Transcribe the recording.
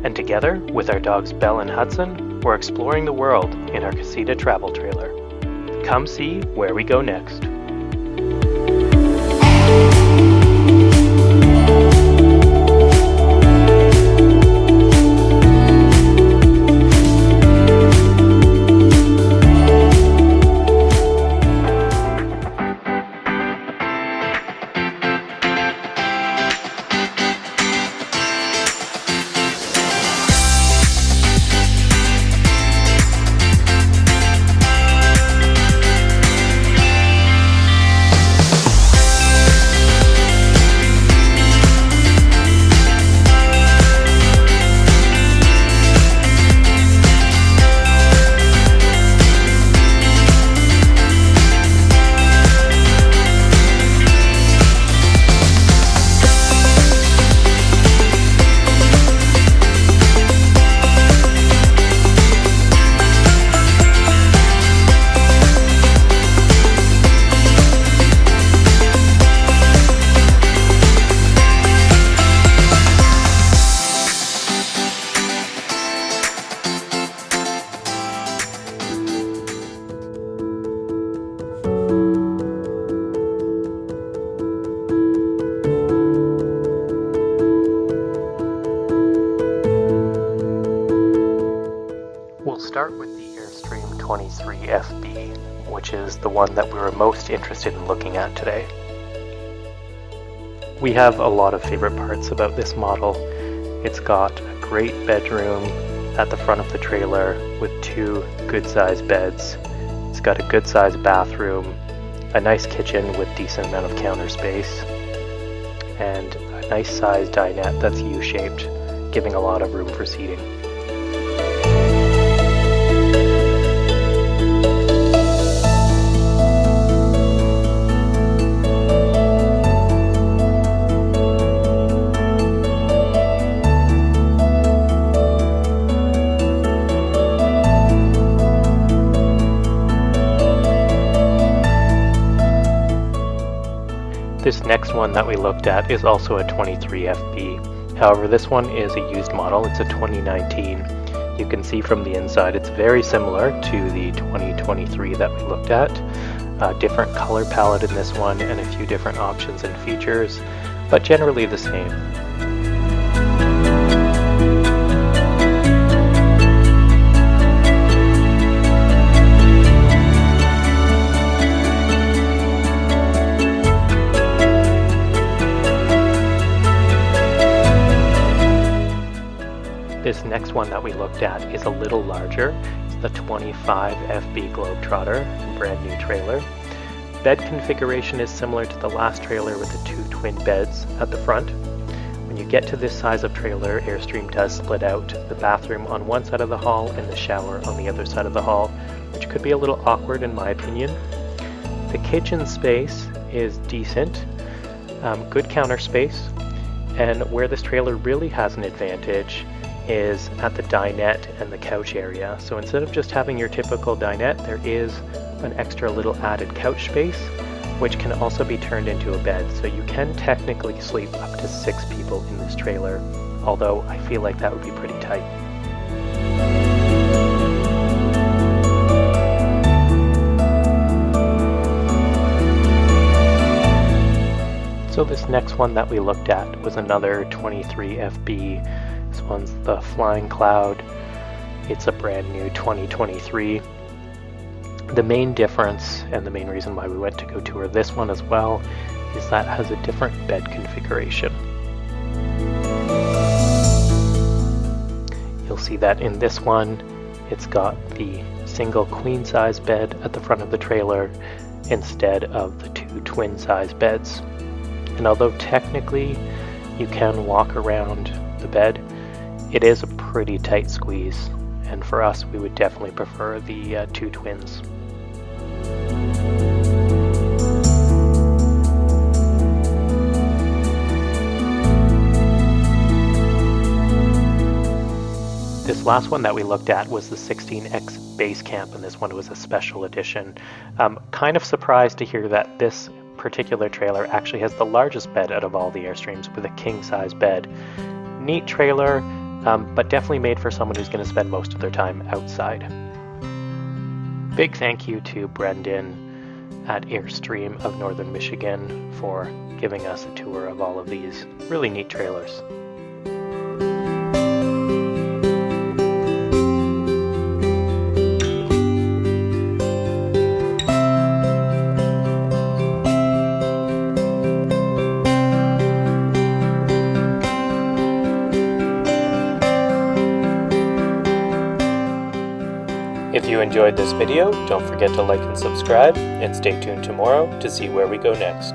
And together, with our dogs Belle and Hudson, we're exploring the world in our Casita travel trailer. Come see where we go next. We'll start with the Airstream 23 FB, which is the one that we were most interested in looking at today. We have a lot of favorite parts about this model. It's got a great bedroom at the front of the trailer with two good-sized beds. It's got a good-sized bathroom, a nice kitchen with decent amount of counter space, and a nice-sized dinette that's U-shaped, giving a lot of room for seating. This next one that we looked at is also a 23 FB. However, this one is a used model. It's a 2019. You can see from the inside it's very similar to the 2023 that we looked at. Different color palette in this one and a few different options and features, but generally the same. This next one that we looked at is a little larger. It's the 25 FB GLOBETROTTER, brand new trailer. Bed configuration is similar to the last trailer with the two twin beds at the front. When you get to this size of trailer, Airstream does split out the bathroom on one side of the hall and the shower on the other side of the hall, which could be a little awkward in my opinion. The kitchen space is decent, good counter space, and where this trailer really has an advantage is at the dinette and the couch area. So instead of just having your typical dinette, there is an extra little added couch space, which can also be turned into a bed. So you can technically sleep up to 6 people in this trailer, although I feel like that would be pretty tight. So this next one that we looked at was another 23 FB. This one's the Flying Cloud. It's a brand new 2023. The main difference and the main reason why we went to go tour this one as well is that it has a different bed configuration. You'll see that in this one, it's got the single queen size bed at the front of the trailer instead of the two twin size beds. And although technically you can walk around the bed, it is a pretty tight squeeze, and for us we would definitely prefer the two twins. This last one that we looked at was the 16X BASECAMP, and this one was a special edition. Kind of surprised to hear that this particular trailer actually has the largest bed out of all the Airstreams with a king size bed. Neat trailer, but definitely made for someone who's going to spend most of their time outside. Big thank you to Brendan at Airstream of Northern Michigan for giving us a tour of all of these really neat trailers. If you enjoyed this video, don't forget to like and subscribe, and stay tuned tomorrow to see where we go next.